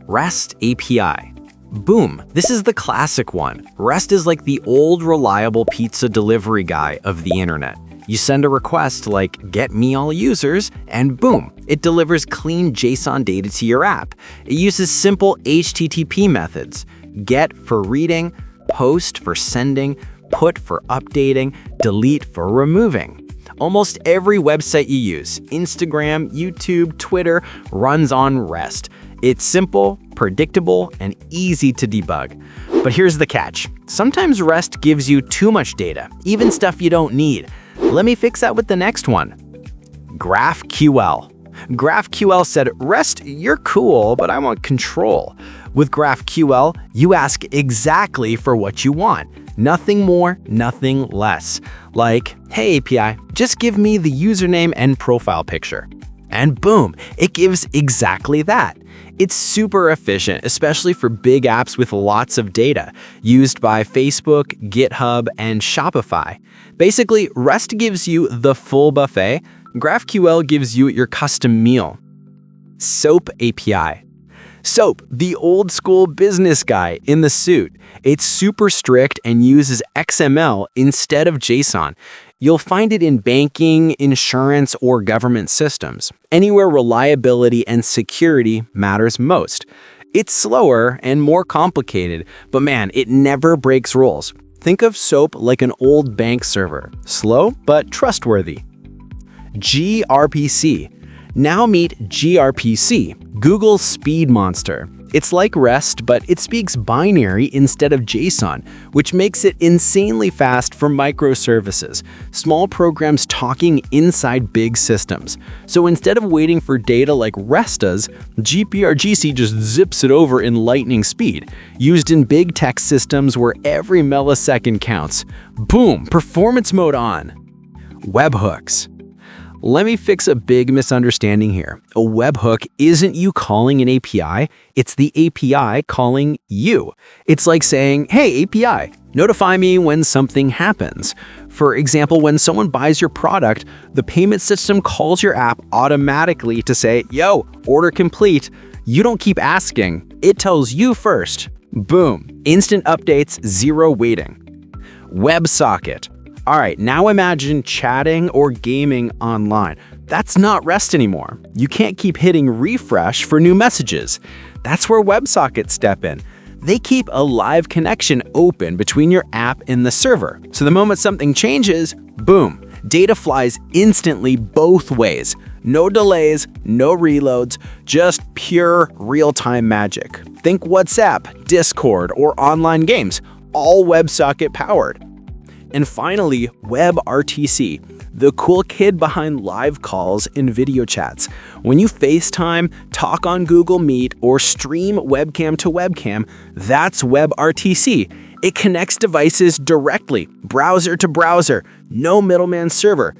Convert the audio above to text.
REST API. Boom, this is the classic one. REST is like the old reliable pizza delivery guy of the internet. You send a request like get me all users, and boom, it delivers clean JSON data to your app. It uses simple HTTP methods: get for reading, post for sending, put for updating, delete for removing. Almost every website you use, Instagram, YouTube, Twitter, runs on REST. It's simple, predictable, and easy to debug. But here's the catch. Sometimes REST gives you too much data, even stuff you don't need. Let me fix that with the next one. GraphQL. GraphQL said, REST, you're cool, but I want control. With GraphQL, you ask exactly for what you want. Nothing more, nothing less. Like, hey API, just give me the username and profile picture. And boom, it gives exactly that. It's super efficient, especially for big apps with lots of data, used by Facebook, GitHub, and Shopify. Basically, REST gives you the full buffet. GraphQL gives you your custom meal. SOAP API. SOAP, the old school business guy in the suit. It's super strict and uses XML instead of JSON. You'll find it in banking, insurance, or government systems, anywhere reliability and security matters most. It's slower and more complicated, but man, it never breaks rules. Think of SOAP like an old bank server, slow but trustworthy. gRPC. Now meet gRPC, Google's speed monster. It's like REST, but it speaks binary instead of JSON, which makes it insanely fast for microservices, small programs talking inside big systems. So instead of waiting for data like REST does, gRPC just zips it over in lightning speed, used in big tech systems where every millisecond counts. Boom, performance mode on. Webhooks. Let me fix a big misunderstanding here. A webhook isn't you calling an API, it's the API calling you. It's like saying, hey API, notify me when something happens. For example, when someone buys your product, the payment system calls your app automatically to say, yo, order complete. You don't keep asking, it tells you first. Boom, instant updates, zero waiting. WebSocket. All right, now imagine chatting or gaming online. That's not REST anymore. You can't keep hitting refresh for new messages. That's where WebSockets step in. They keep a live connection open between your app and the server. So the moment something changes, boom, data flies instantly both ways. No delays, no reloads, just pure real-time magic. Think WhatsApp, Discord, or online games, all WebSocket powered. And finally, WebRTC, the cool kid behind live calls and video chats. When you FaceTime, talk on Google Meet, or stream webcam to webcam, that's WebRTC. It connects devices directly, browser to browser, no middleman server.